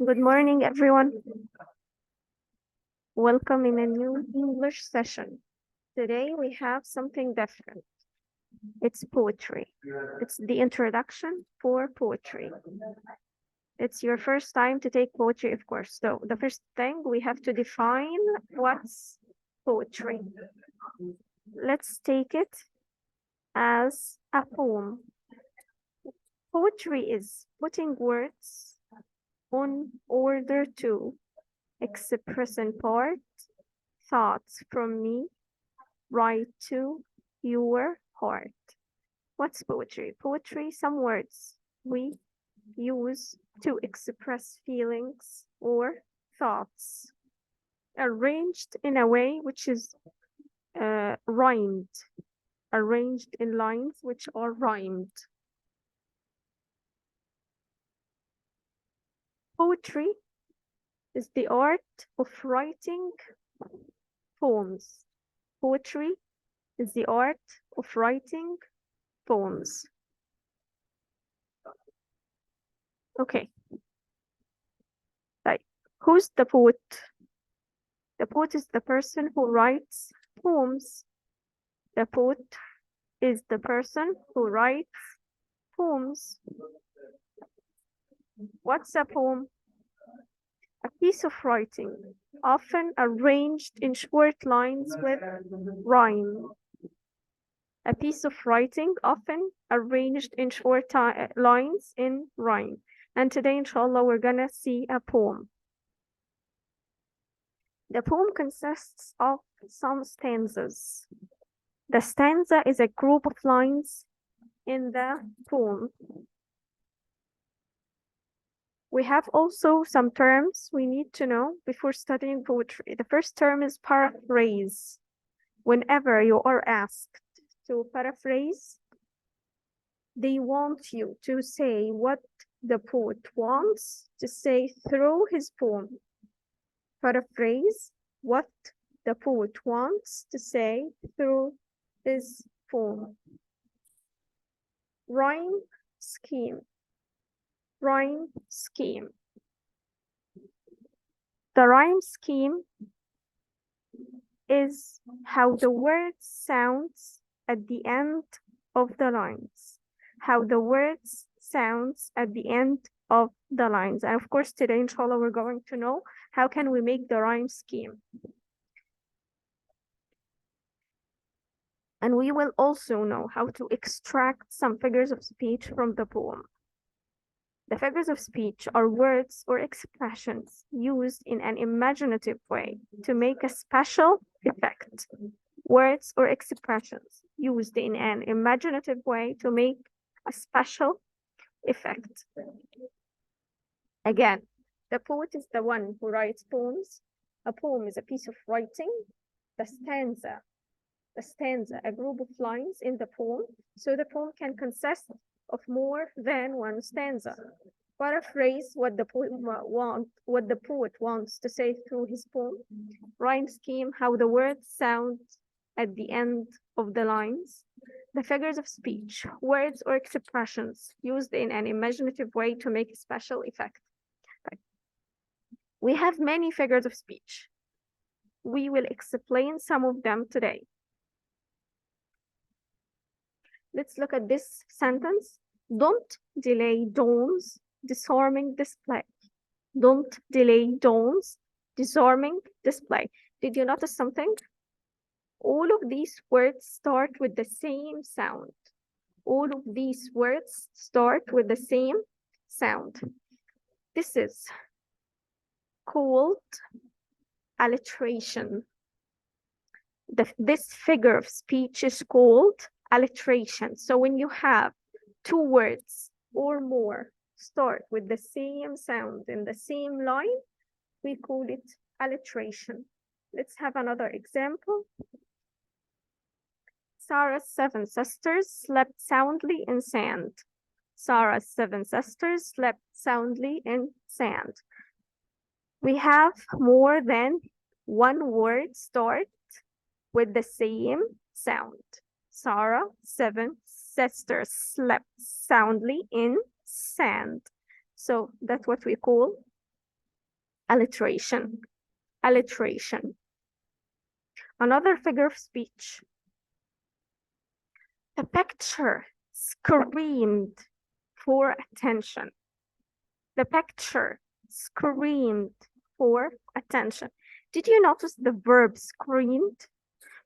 Good morning, everyone. Welcome in a new English session. Today we have something different. It's poetry. It's the introduction for poetry. It's your first time to take poetry, of course. So the first thing we have to define what's poetry. Let's take it as a poem. Poetry is putting words on order to express in part thoughts from me right to your heart. What's poetry? Poetry, some words we use to express feelings or thoughts, arranged in a way which is rhymed, arranged in lines which are rhymed. Poetry is the art of writing poems. Poetry is the art of writing poems. Okay. Right. Who's the poet? The poet is the person who writes poems. The poet is the person who writes poems. What's a poem? A piece of writing, often arranged in short lines with rhyme. A piece of writing, often arranged in short lines in rhyme. And today, inshallah, we're gonna see a poem. The poem consists of some stanzas. The stanza is a group of lines in the poem. We have also some terms we need to know before studying poetry. The first term is paraphrase. Whenever you are asked to paraphrase, they want you to say what the poet wants to say through his poem. Paraphrase what the poet wants to say through his poem. Rhyme scheme. Rhyme scheme. The rhyme scheme is how the word sounds at the end of the lines. How the words sounds at the end of the lines. And of course, today, inshallah, we're going to know how can we make the rhyme scheme. And we will also know how to extract some figures of speech from the poem. The figures of speech are words or expressions used in an imaginative way to make a special effect. Words or expressions used in an imaginative way to make a special effect. Again, the poet is the one who writes poems. A poem is a piece of writing. The stanza, a group of lines in the poem. So the poem can consist of more than one stanza. Paraphrase what the poet wants to say through his poem. Rhyme scheme, how the words sound at the end of the lines. The figures of speech, words or expressions used in an imaginative way to make a special effect. Right. We have many figures of speech. We will explain some of them today. Let's look at this sentence. Don't delay dawn's disarming display. Don't delay dawn's disarming display. Did you notice something? All of these words start with the same sound. All of these words start with the same sound. This is called alliteration. This figure of speech is called alliteration. So when you have two words or more start with the same sound in the same line, we call it alliteration. Let's have another example. Sarah's 7 sisters slept soundly in sand. Sarah's 7 sisters slept soundly in sand. We have more than one word start with the same sound. Sarah's 7 sisters slept soundly in sand. So that's what we call alliteration, alliteration. Another figure of speech. The picture screamed for attention. The picture screamed for attention. Did you notice the verb screamed?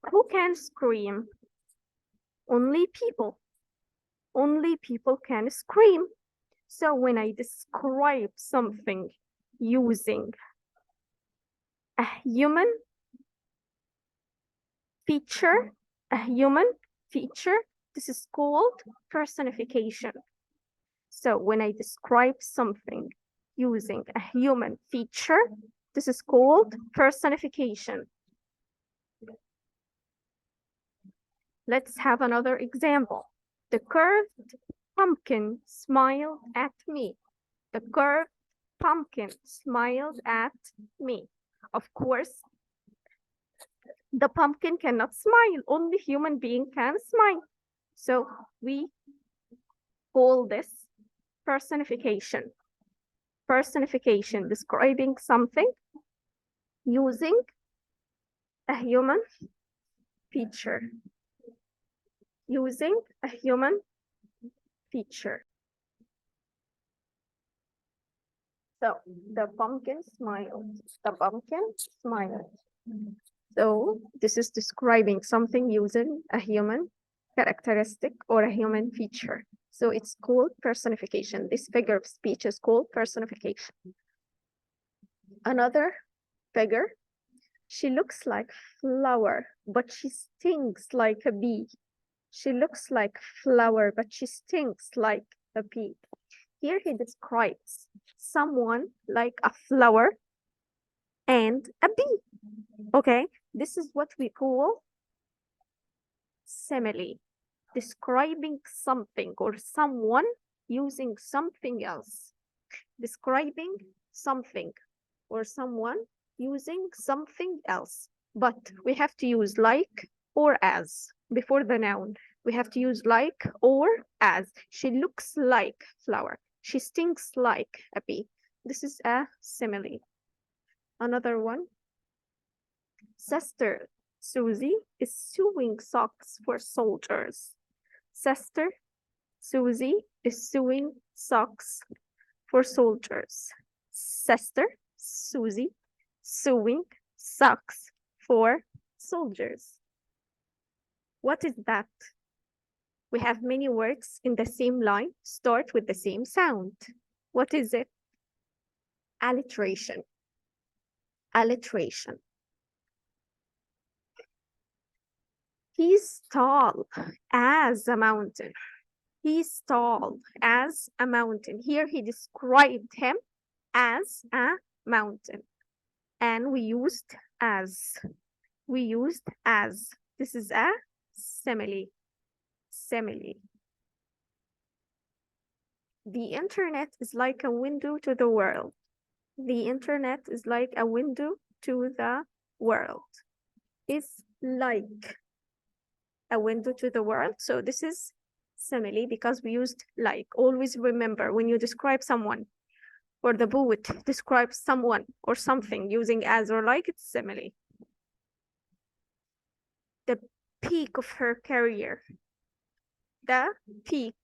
Who can scream? Only people. Only people can scream. So when I describe something using a human feature, this is called personification. So when I describe something using a human feature, this is called personification. Let's have another example. The curved pumpkin smiled at me. The curved pumpkin smiled at me. Of course, the pumpkin cannot smile. Only human being can smile. So we call this personification. Personification, describing something using a human feature. Using a human feature. So the pumpkin smiled. The pumpkin smiled. So this is describing something using a human characteristic or a human feature. So it's called personification. This figure of speech is called personification. Another figure. She looks like flower, but she stings like a bee. She looks like flower, but she stings like a bee. Here he describes someone like a flower and a bee. Okay, this is what we call simile, describing something or someone using something else. Describing something or someone using something else. But we have to use like or as before the noun. We have to use like or as. She looks like flower. She stings like a bee. This is a simile. Another one. Sister Susie is sewing socks for soldiers. Sister Susie is sewing socks for soldiers. Sister Susie sewing socks for soldiers. What is that? We have many words in the same line, start with the same sound. What is it? Alliteration. Alliteration. He's tall as a mountain. He's tall as a mountain. Here he described him as a mountain. And we used as. We used as. This is a simile. Simile. The internet is like a window to the world. The internet is like a window to the world. It's like a window to the world. So this is simile because we used like. Always remember when you describe someone or the poet describes someone or something using as or like, it's simile. The peak of her career. The peak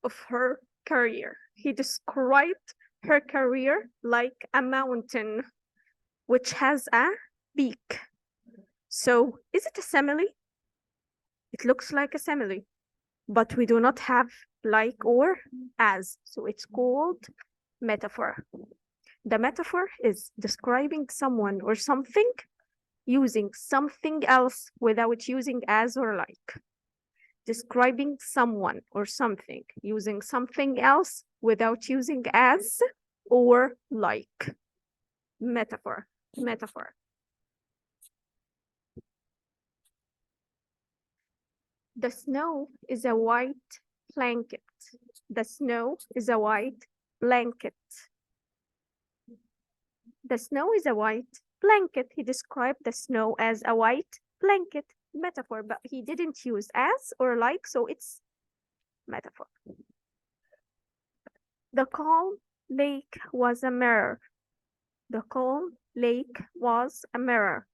of her career. He described her career like a mountain which has a peak. So is it a simile? It looks like a simile, but we do not have like or as, so it's called metaphor. The metaphor is describing someone or something using something else without using as or like. Describing someone or something using something else without using as or like. Metaphor. Metaphor. The snow is a white blanket. The snow is a white blanket. The snow is a white blanket. He described the snow as a white blanket. Metaphor, but he didn't use as or like, so it's metaphor. The calm lake was a mirror. The calm lake was a mirror.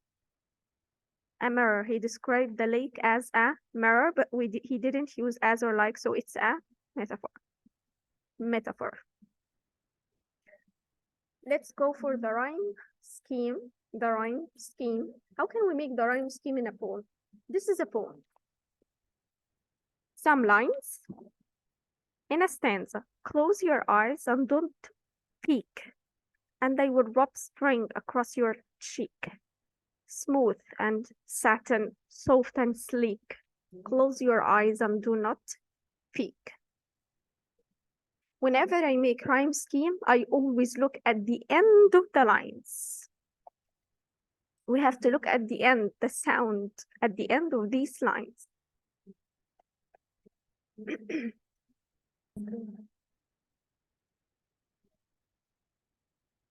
A mirror. He described the lake as a mirror, but he didn't use as or like, so it's a metaphor. Metaphor. Let's go for the rhyme scheme. The rhyme scheme. How can we make the rhyme scheme in a poem? This is a poem. Some lines in a stanza. Close your eyes and don't peek, and they will rub spring across your cheek. Smooth and satin, soft and sleek. Close your eyes and do not peek. Whenever I make rhyme scheme, I always look at the end of the lines. We have to look at the end, the sound at the end of these lines.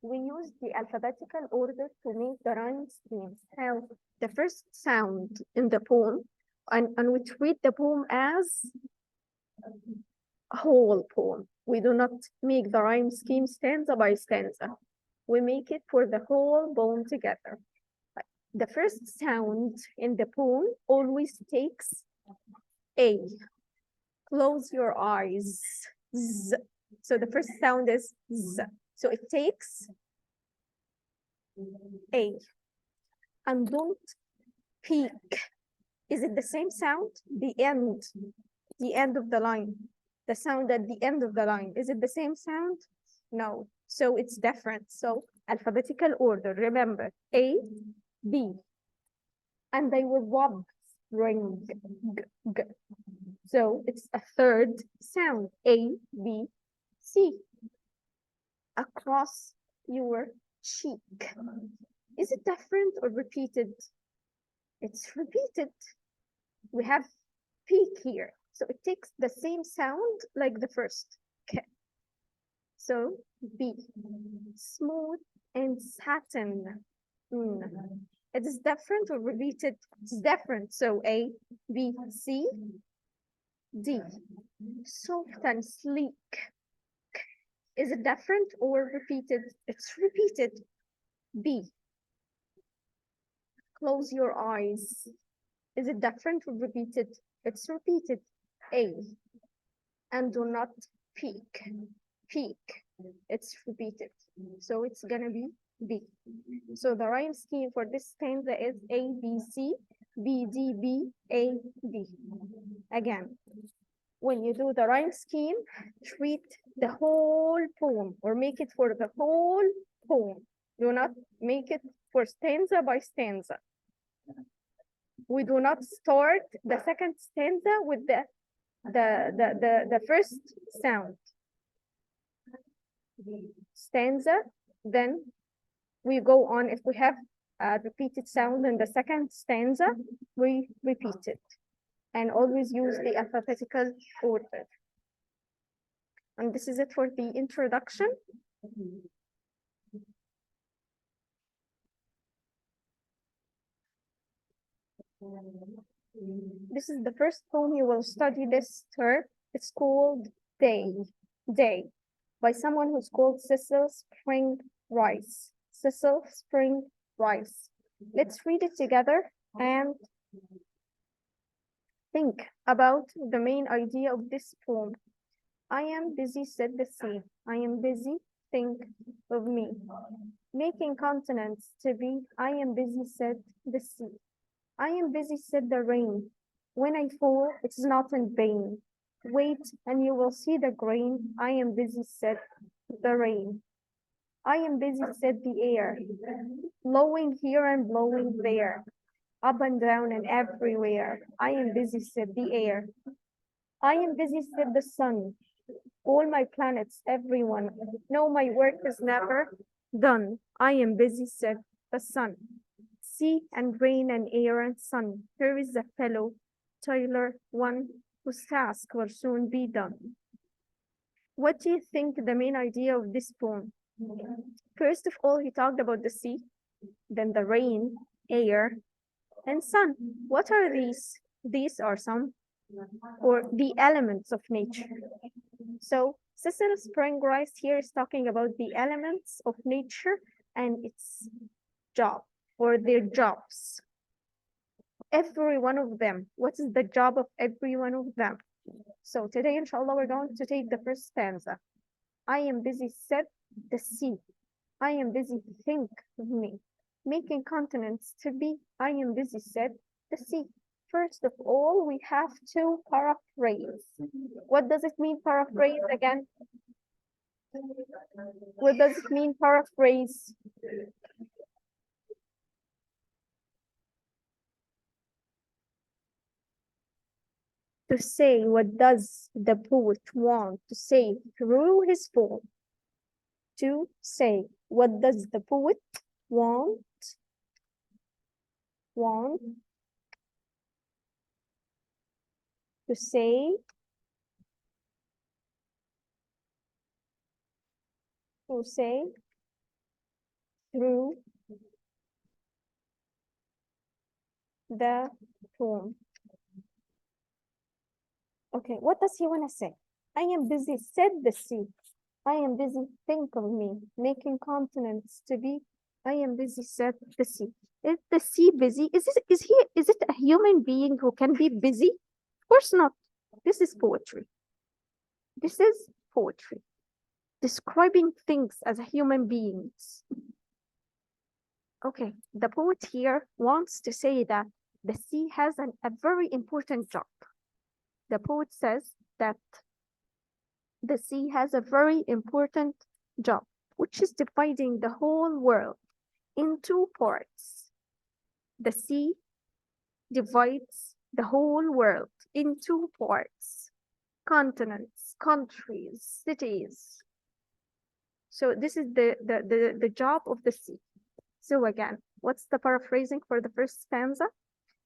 We use the alphabetical order to make the rhyme scheme. How the first sound in the poem, and we treat the poem as a whole poem. We do not make the rhyme scheme stanza by stanza. We make it for the whole poem together. The first sound in the poem always takes A. Close your eyes. Z. So the first sound is Z. So it takes A. And don't peek. Is it the same sound? The end of the line. The sound at the end of the line. Is it the same sound? No. So it's different. So alphabetical order. Remember, A, B. And they will rub ring. G, g. So it's a third sound. A, B, C. Across your cheek. Is it different or repeated? It's repeated. We have peak here. So it takes the same sound like the first. Okay. So B. Smooth and satin. It is different or repeated? It's different. So A, B, C, D. Soft and sleek. Is it different or repeated? It's repeated. B. Close your eyes. Is it different or repeated? It's repeated. A. And do not peek. Peek. It's repeated. So it's gonna be B. So the rhyme scheme for this stanza is A, B, C, B, D, B, A, B. Again, when you do the rhyme scheme, treat the whole poem or make it for the whole poem. Do not make it for stanza by stanza. We do not start the second stanza with the first sound. Stanza, then we go on. If we have a repeated sound in the second stanza, we repeat it. And always use the alphabetical order. And this is it for the introduction. This is the first poem you will study this term. It's called Day, Day, by someone who's called Cecil Spring Rice. Cecil Spring Rice. Let's read it together and think about the main idea of this poem. I am busy, said the sea. I am busy, think of me. Making continents to be. I am busy, said the sea. I am busy, said the rain. When I fall, it's not in vain. Wait, and you will see the grain. I am busy, said the rain. I am busy, said the air. Blowing here and blowing there. Up and down and everywhere. I am busy, said the air. I am busy, said the sun. All my planets, everyone. No, my work is never done. I am busy, said the sun. Sea and rain and air and sun. Here is a fellow, toiler, one whose task will soon be done. What do you think the main idea of this poem? First of all, he talked about the sea, then the rain, air, and sun. What are these? These are some, or the elements of nature. So Cecil Spring Rice here is talking about the elements of nature and its job or their jobs. Every one of them. What is the job of every one of them? So today, inshallah, we're going to take the first stanza. I am busy, said the sea. I am busy, think of me. Making continents to be. I am busy, said the sea. First of all, we have to paraphrase. What does it mean, paraphrase again? What does it mean, paraphrase? To say what does the poet want to say through his poem. To say what does the poet want to say through the poem. Okay, what does he want to say? I am busy, said the sea. I am busy, think of me, making continents to be. I am busy, said the sea. Is the sea busy? Is it a human being who can be busy? Of course not. This is poetry. This is poetry. Describing things as human beings. Okay, the poet here wants to say that the sea has a very important job. The poet says that the sea has a very important job, which is dividing the whole world into parts. The sea divides the whole world into parts, continents, countries, cities. So this is the job of the sea. So again, what's the paraphrasing for the first stanza?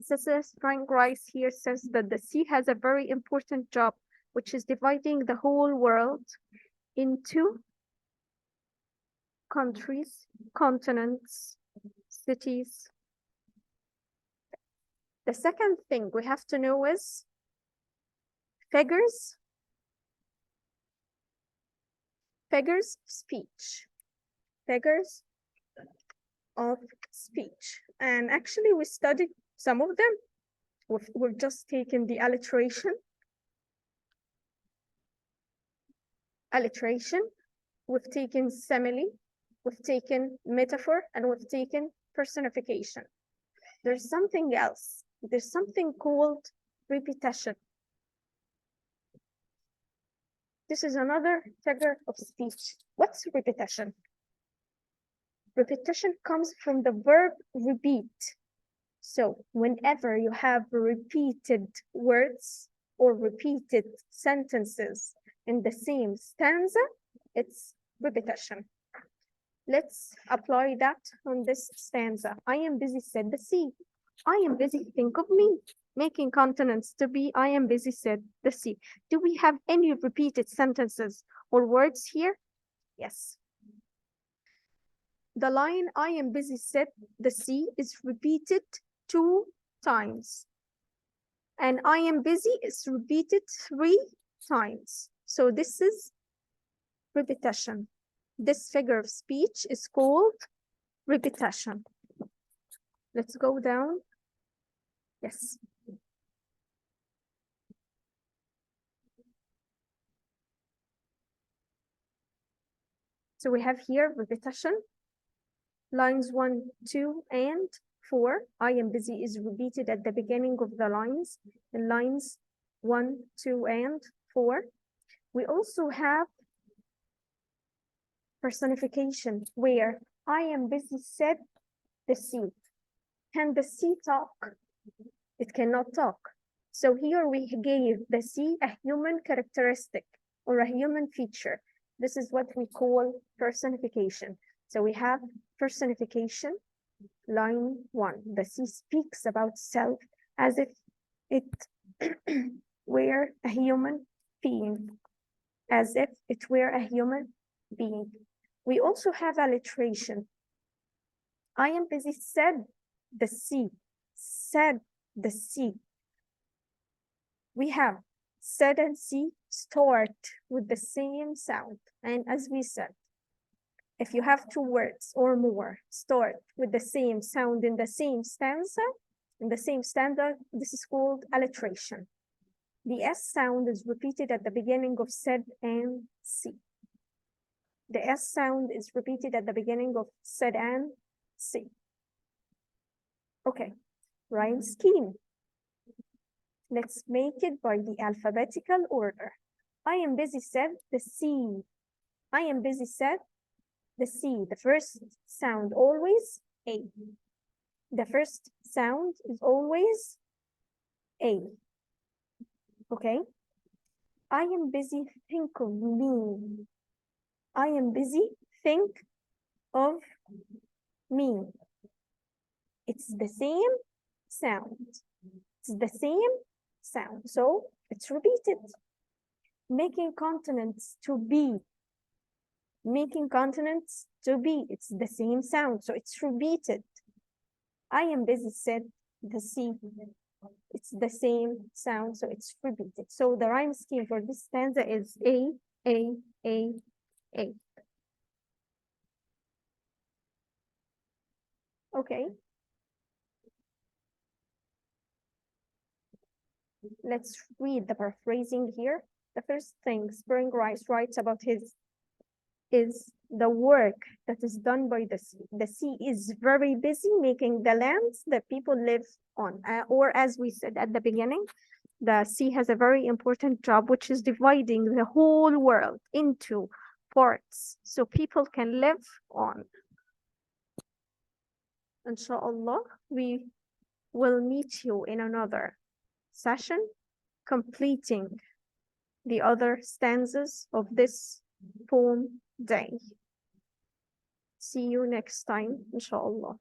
Says Frank Rice here says that the sea has a very important job, which is dividing the whole world into countries, continents, cities. The second thing we have to know is figures of speech. Figures of speech. And actually we studied some of them. We've just taken the alliteration. We've taken simile, we've taken metaphor, and we've taken personification. There's something else. There's something called repetition. This is another figure of speech. What's repetition? Repetition comes from the verb repeat. So whenever you have repeated words or repeated sentences in the same stanza, it's repetition. Let's apply that on this stanza. I am busy, said the sea. I am busy, think of me. Making continents to be. I am busy, said the sea. Do we have any repeated sentences or words here? Yes. The line, I am busy, said the sea, is repeated 2 times. And I am busy is repeated 3 times. So this is repetition. This figure of speech is called repetition. Let's go down. Yes. So we have here repetition. Lines 1, 2, and 4. I am busy is repeated at the beginning of the lines. In lines 1, 2, and 4. We also have personification where I am busy, said the sea. Can the sea talk? It cannot talk. So here we gave the sea a human characteristic or a human feature. This is what we call personification. So we have personification, line 1. The sea speaks about self as if it were a human being. As if it were a human being. We also have alliteration. I am busy, said the sea. Said the sea. We have said and sea start with the same sound. And as we said, If you have two words or more start with the same sound in the same stanza, this is called alliteration. The S sound is repeated at the beginning of said and C. The S sound is repeated at the beginning of said and C. Okay, rhyme scheme. Let's make it by the alphabetical order. I am busy said the C. I am busy said the C. The first sound always A. The first sound is always A. Okay? I am busy, think of me. I am busy, think of me. It's the same sound. It's the same sound. So it's repeated. Making consonants to be. Making consonants to be. It's the same sound. So it's repeated. I am busy said the C. It's the same sound. So it's repeated. So the rhyme scheme for this stanza is A, A, A, A. Okay. Let's read the paraphrasing here. The first thing Spring Rice writes about his is the work that is done by the sea. The sea is very busy making the lands that people live on. Or as we said at the beginning, the sea has a very important job, which is dividing the whole world into parts so people can live on. Inshallah, we will meet you in another session, completing the other stanzas of this poem day. See you next time, inshallah.